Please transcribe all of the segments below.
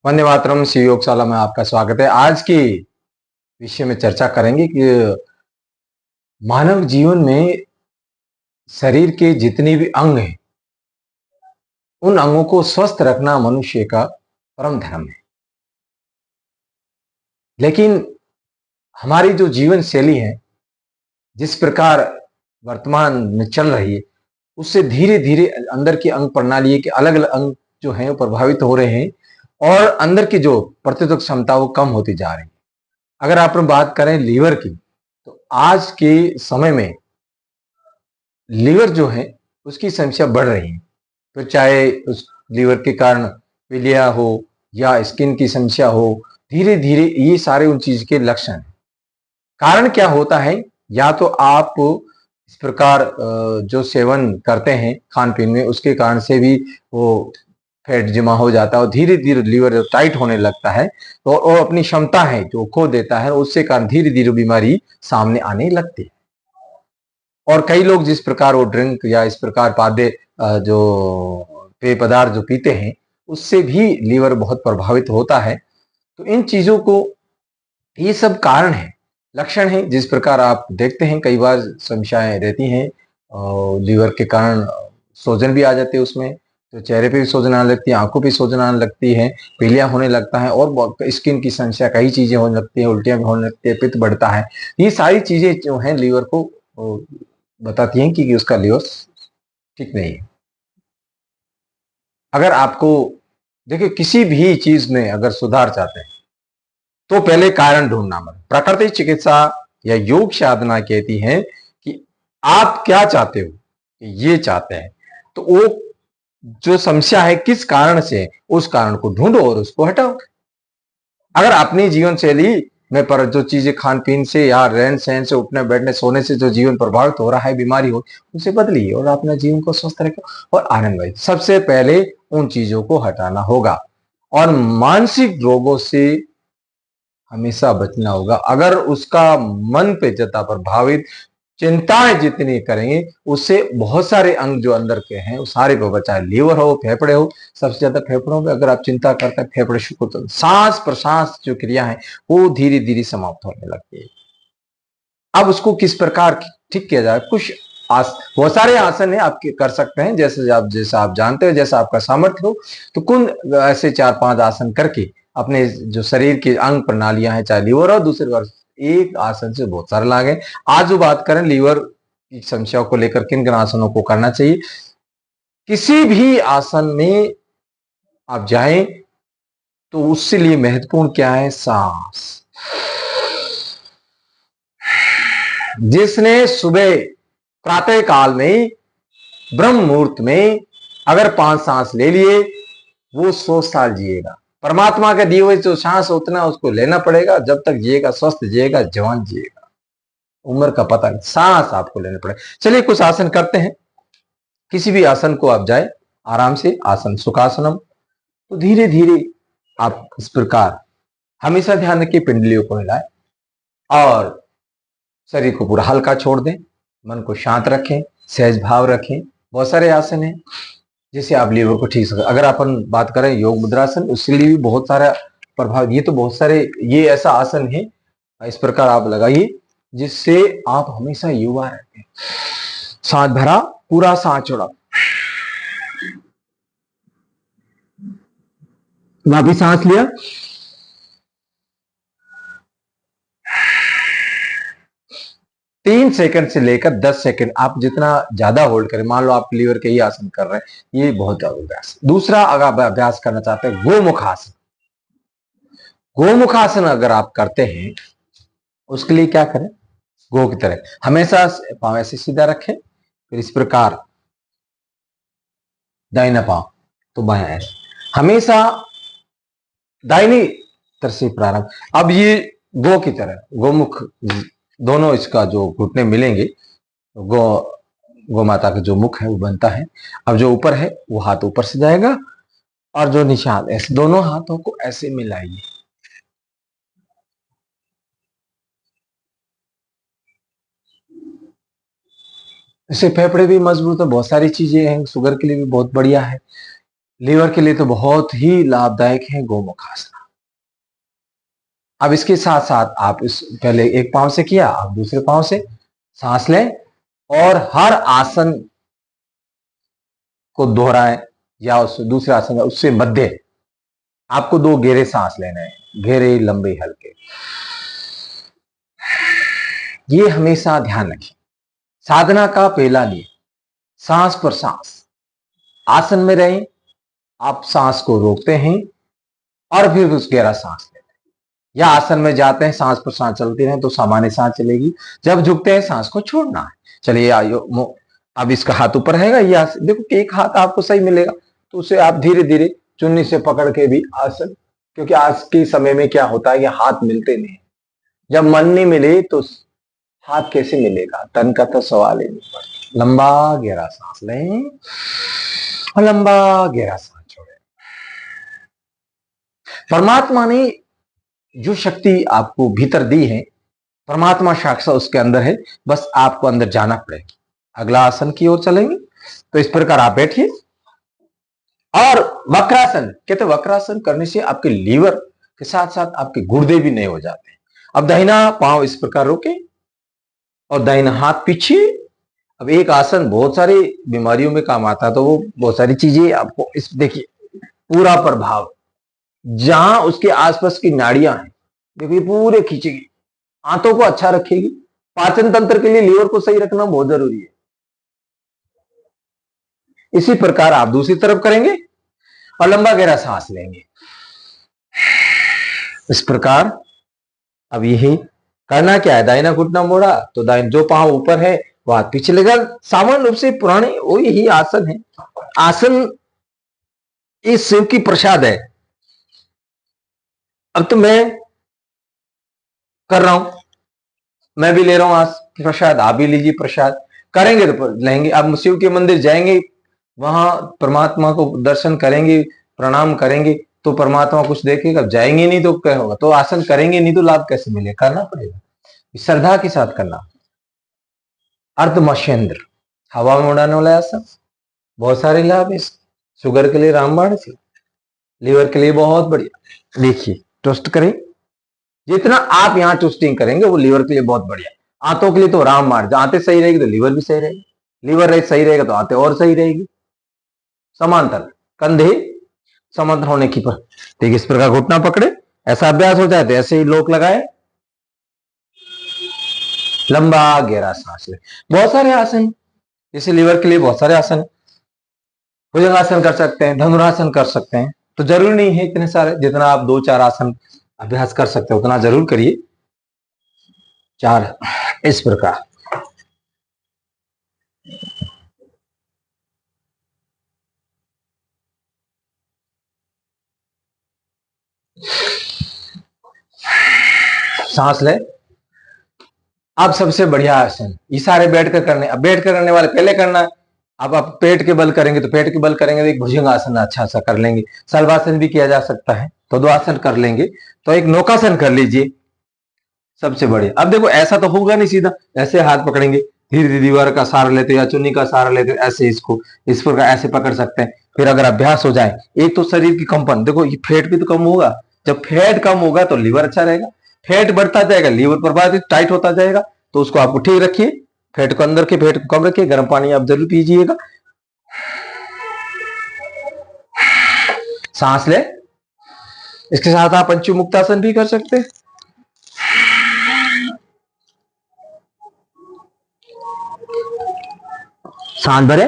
वंदे मातरम। शिव योगशाला में आपका स्वागत है। आज की विषय में चर्चा करेंगे कि मानव जीवन में शरीर के जितने भी अंग हैं, उन अंगों को स्वस्थ रखना मनुष्य का परम धर्म है। लेकिन हमारी जो जीवन शैली है, जिस प्रकार वर्तमान में चल रही है, उससे धीरे धीरे अंदर की अंग प्रणाली के अलग अलग अंग जो हैं वो प्रभावित हो रहे हैं और अंदर की जो प्रतिरोधक क्षमता वो कम होती जा रही है। अगर आप बात करें लीवर की, तो आज के समय में लीवर जो है उसकी समस्या बढ़ रही है। फिर चाहे उस लीवर के कारण पीलिया हो या स्किन की समस्या हो, धीरे धीरे ये सारे उन चीज के लक्षण हैं। कारण क्या होता है? या तो आप इस प्रकार जो सेवन करते हैं खान पीन में, उसके कारण से भी वो फैट जमा हो जाता है और धीरे धीरे लीवर टाइट होने लगता है, तो वो अपनी क्षमता है जो खो देता है, उससे कारण धीरे धीरे बीमारी सामने आने लगती है। और कई लोग जिस प्रकार वो ड्रिंक या इस प्रकार पादे जो पेय पदार्थ जो पीते हैं, उससे भी लीवर बहुत प्रभावित होता है। तो इन चीजों को, ये सब कारण है, लक्षण है। जिस प्रकार आप देखते हैं कई बार समस्याएं रहती हैं और लीवर के कारण सूजन भी आ जाते हैं उसमें, तो चेहरे पे भी सूजन आने लगती है, आंखों पे सूजन आने लगती है, पीलिया होने लगता है और स्किन की समस्या, कई चीजें होने लगती है, उल्टियां भी होने लगती है, पित्त बढ़ता है। ये सारी चीजें जो हैं लीवर को बताती हैं कि उसका लीवर ठीक नहीं है। अगर आपको देखिए किसी भी चीज में अगर सुधार चाहते हैं तो पहले कारण ढूंढना मत। प्राकृतिक चिकित्सा या योग साधना कहती है कि आप क्या चाहते हो, ये चाहते हैं तो वो जो समस्या है किस कारण से, उस कारण को ढूंढो और उसको हटाओ। अगर अपनी जीवन शैली में पर जो चीजें खान पीन से या रहन सहन से, उठने बैठने सोने से जो जीवन प्रभावित हो रहा है, बीमारी हो, उसे बदलिए और अपने जीवन को स्वस्थ रखें और आनंदमय। सबसे पहले उन चीजों को हटाना होगा और मानसिक रोगों से हमेशा बचना होगा। अगर उसका मन पे ज्यादा प्रभावित, चिंताएं जितनी करेंगे, उससे बहुत सारे अंग जो अंदर के हैं वो सारे पे बचाए, लीवर हो, फेफड़े हो। सबसे ज्यादा फेफड़ों पे अगर आप चिंता करते हैं, फेफड़े शुरू तो सांस प्रश्वास जो क्रिया है वो धीरे धीरे समाप्त होने लगती है। अब उसको किस प्रकार ठीक किया जाए? कुछ बहुत सारे आसन है आप कर सकते हैं, जैसा आप जानते हो, जैसा आपका सामर्थ्य हो। तो कुल ऐसे 4-5 आसन करके अपने जो शरीर की अंग प्रणालियां हैं, चाहे लीवर हो, दूसरे बार एक आसन से बहुत सारे लाभ है। आज जो बात करें लीवर की समस्या को लेकर, किन किन आसनों को करना चाहिए। किसी भी आसन में आप जाएं तो उससे लिए महत्वपूर्ण क्या है? सांस। जिसने सुबह प्रातः काल में ब्रह्म मुहूर्त में अगर 5 सांस ले लिए, वो 100 साल जिएगा। परमात्मा के दिए हुए जो सांस उतना उसको लेना पड़ेगा, जब तक जिएगा, स्वस्थ जिएगा, जवान जिएगा। उम्र का पता नहीं, सांस आपको लेना पड़ेगा। चलिए कुछ आसन करते हैं। किसी भी आसन को आप जाए आराम से, आसन सुखासनम। तो धीरे धीरे आप इस प्रकार हमेशा ध्यान रखिए, पिंडलियों को हिलाएं और शरीर को पूरा हल्का छोड़ दें, मन को शांत रखें, सहज भाव रखें। बहुत सारे आसन हैं जिससे आप लीवर को ठीक सकते। अगर अपन बात करें योग मुद्रासन, उसके लिए भी बहुत सारा प्रभाव, ये तो बहुत सारे, ये ऐसा आसन है इस प्रकार आप लगाइए जिससे आप हमेशा युवा रहते हैं। सांस भरा, पूरा सांस छोड़ा, वापिस सांस लिया, 3 सेकंड से लेकर 10 सेकंड आप जितना ज्यादा होल्ड करें। मान लो आप लीवर के ही आसन कर रहे हैं, ये बहुत अभ्यास। दूसरा अगर आप अभ्यास करना चाहते हैं, गोमुख आसन। गोमुख आसन अगर आप करते हैं, उसके लिए क्या करें? गो की तरह हमेशा पांव ऐसे सीधा रखें, फिर इस प्रकार दाहिना पांव तो बायां ऐसे, हमेशा दाहिनी तरफ से प्रारंभ। अब ये गो की तरह, गोमुख, दोनों इसका जो घुटने मिलेंगे, गो गो माता का जो मुख है वो बनता है। अब जो ऊपर है वो हाथ ऊपर से जाएगा और जो निशान, ऐसे दोनों हाथों को ऐसे मिलाइए। इससे फेफड़े भी मजबूत है, बहुत सारी चीजें हैं, शुगर के लिए भी बहुत बढ़िया है। लीवर के लिए तो बहुत ही लाभदायक है गोमुख आसन। अब इसके साथ साथ आप इस पहले एक पांव से किया, आप दूसरे पांव से सांस लें और हर आसन को दोहराएं या उस दूसरे आसन का उससे मध्य आपको 2 गहरे सांस लेने हैं, गहरे लंबे हल्के। ये हमेशा ध्यान रखें। साधना का पहला नियम, सांस पर सांस। आसन में रहें, आप सांस को रोकते हैं और फिर उस गहरा सांस लेते हैं, या आसन में जाते हैं सांस पर सांस चलती रहे तो सामान्य सांस चलेगी। जब झुकते हैं सांस को छोड़ना है। चलिए अब इसका हाथ ऊपर रहेगा, ये देखो कि एक हाथ आपको सही मिलेगा तो उसे आप धीरे धीरे चुन्नी से पकड़ के भी आसन, क्योंकि आज के समय में क्या होता है कि हाथ मिलते नहीं। जब मन नहीं मिले तो हाथ कैसे मिलेगा, तन का तो सवाल ही नहीं पड़ता। लंबा गहरा सांस लें और लंबा गहरा सांस छोड़ें। परमात्मा ने जो शक्ति आपको भीतर दी है, परमात्मा साक्षात उसके अंदर है, बस आपको अंदर जाना पड़ेगा। अगला आसन की ओर चलेंगे तो इस प्रकार आप बैठिए और वक्रासन, कहते वक्रासन करने से आपके लीवर के साथ साथ आपके गुर्दे भी नए हो जाते हैं। अब दाहिना पांव इस प्रकार रोके और दाहिना हाथ पीछे। अब एक आसन बहुत सारी बीमारियों में काम आता है, तो वो बहुत सारी चीजें आपको इस देखिए पूरा प्रभाव जहां उसके आसपास की नाड़ियां हैं, देखिए पूरे खींचेगी, आंतों को अच्छा रखेगी। पाचन तंत्र के लिए लीवर को सही रखना बहुत जरूरी है। इसी प्रकार आप दूसरी तरफ करेंगे और लंबा गहरा सांस लेंगे इस प्रकार। अब यही करना क्या है, दाहिना घुटना मोड़ा तो दाहिना जो पांव ऊपर है वो हाथ पीछे लेगा। सामान्य रूप से पुराने वो यही आसन है। आसन इस शिव की प्रसाद है। अब तो मैं कर रहा हूं, मैं भी ले रहा हूं आज प्रसाद, आप भी लीजिए प्रसाद। करेंगे तो लेंगे। अब शिव के मंदिर जाएंगे, वहां परमात्मा को दर्शन करेंगे, प्रणाम करेंगे तो परमात्मा कुछ देखेगा। जाएंगे नहीं तो क्या होगा, तो आसन करेंगे नहीं तो लाभ कैसे मिले, करना पड़ेगा, श्रद्धा के साथ करना। अर्धमशेंद्र, हवा में उड़ाने वाला आसन, बहुत सारे लाभ है। शुगर के लिए रामबाण, लीवर के लिए बहुत बढ़िया। देखिए ट्विस्ट करें, जितना आप यहां ट्विस्टिंग करेंगे वो लीवर के लिए बहुत बढ़िया। आंतों के लिए तो रामबाण, आंतें सही रहेगी तो लीवर भी सही रहेगी, लीवर सही रहेगा तो आंतें और सही रहेगी। समांतर कंधे समांतर होने की पर ठीक इस प्रकार घुटना पकड़े, ऐसा अभ्यास हो जाए तो ऐसे ही लोक लगाए, लंबा गहरा सांस ले। बहुत सारे आसन, जैसे लीवर के लिए बहुत सारे आसन, भुजंगासन कर सकते हैं, धनुरासन कर सकते हैं। तो जरूरी नहीं है इतने सारे, जितना आप 2-4 आसन अभ्यास कर सकते हो उतना जरूर करिए। 4 इस प्रकार। सांस ले। अब सबसे बढ़िया आसन, ये सारे बैठकर करने। अब बैठकर करने वाले पहले करना। अब आप पेट के बल करेंगे तो पेट के बल करेंगे तो एक भुजंग आसन अच्छा सा कर लेंगे। शलभासन भी किया जा सकता है, तो 2 आसन कर लेंगे। तो एक नौकासन कर लीजिए, सबसे बढ़िया। अब देखो ऐसा तो होगा नहीं सीधा, ऐसे हाथ पकड़ेंगे, धीरे धीरे दीवार का सहारा लेते या चुन्नी का सहारा लेते, ऐसे इसको इस प्रकार ऐसे पकड़ सकते हैं। फिर अगर अभ्यास हो जाए, एक तो शरीर की कंपन देखो, ये फैट भी तो कम होगा। जब फैट कम होगा तो लीवर अच्छा रहेगा, फैट बढ़ता जाएगा लीवर प्रभावित टाइट होता जाएगा। तो उसको आप ठीक रखिए, फैट को अंदर के, फैट को कम रखिए, गर्म पानी आप जरूर पीजिएगा। सांस ले। इसके साथ आप पंचमुक्तासन भी कर सकते हैं। सांस भरे,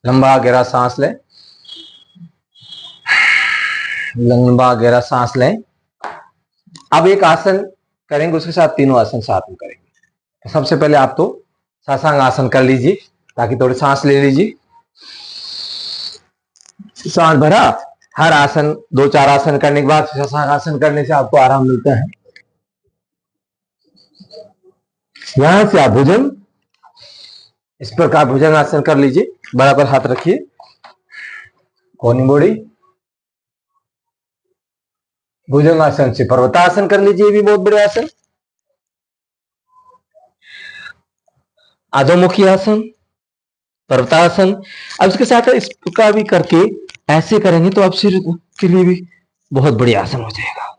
लंबा गहरा सांस ले, लंबा गहरा सांस लें। अब एक आसन करेंगे, उसके साथ तीनों आसन साथ में करेंगे। सबसे पहले आप तो सासांग आसन कर लीजिए, ताकि थोड़ी सांस ले लीजिए। सांस भरा, हर आसन 2-4 आसन करने के बाद सासांग आसन करने से आपको आराम मिलता है। यहां से आप भुजंग, इस प्रकार भुजंग आसन कर लीजिए, बराबर हाथ रखिए, कोनी बॉडी। भुजंग आसन से पर्वतासन कर लीजिए, भी बहुत बड़े आसन। अधोमुखी आसन, पर्वतासन। अब इसके साथ इसका भी करके ऐसे करेंगे तो आप सिर के लिए भी बहुत बढ़िया आसन हो जाएगा।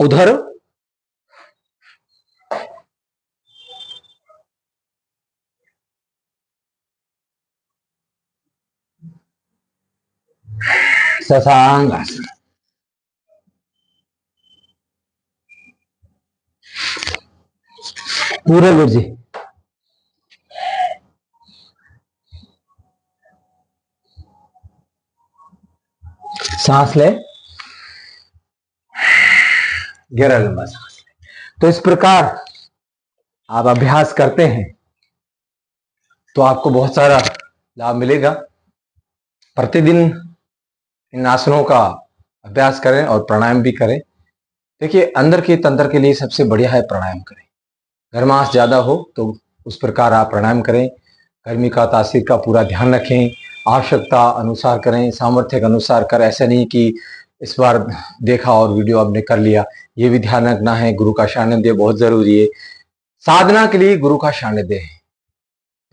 उधर शशांक आसन। पूरा वीर जी। सांस ले, गहरा लंबा सांस ले। तो इस प्रकार आप अभ्यास करते हैं तो आपको बहुत सारा लाभ मिलेगा। प्रतिदिन इन आसनों का अभ्यास करें और प्राणायाम भी करें। देखिए, अंदर के तंत्र के लिए सबसे बढ़िया है प्राणायाम करें। गर्माश ज्यादा हो तो उस प्रकार आप प्राणायाम करें। गर्मी का तासीर का पूरा ध्यान रखें, आवश्यकता अनुसार करें, सामर्थ्य के अनुसार करें। ऐसा नहीं कि इस बार देखा और वीडियो आपने कर लिया। ये भी ध्यान रखना है, गुरु का सानिध्य बहुत जरूरी है। साधना के लिए गुरु का सानिध्य है।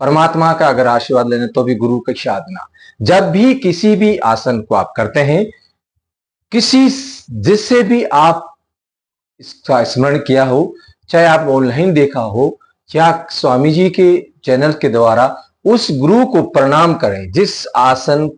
परमात्मा का अगर आशीर्वाद लेने तो भी गुरु की साधना। जब भी किसी भी आसन को आप करते हैं, किसी जिससे भी आप इसका स्मरण किया हो, चाहे आप ऑनलाइन देखा हो या स्वामी जी के चैनल के द्वारा, उस गुरु को प्रणाम करें। जिस आसन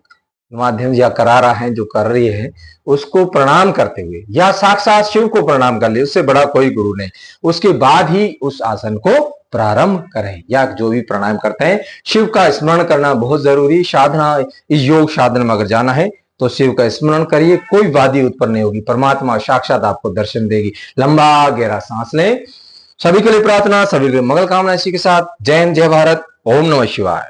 माध्यम या करा रहा है, जो कर रही है, उसको प्रणाम करते हुए, या साक्षात शिव को प्रणाम कर ले, उससे बड़ा कोई गुरु नहीं। उसके बाद ही उस आसन को प्रारंभ करें। या जो भी प्राणायाम करते हैं, शिव का स्मरण करना बहुत जरूरी। साधना, इस योग साधना में अगर जाना है तो शिव का स्मरण करिए, कोई वादी उत्पन्न नहीं होगी, परमात्मा साक्षात आपको दर्शन देगी। लंबा गहरा सांस लें। सभी के लिए प्रार्थना, सभी के मंगल कामना इसी के साथ। जय हिंद, जय भारत, ओम नमः शिवाय।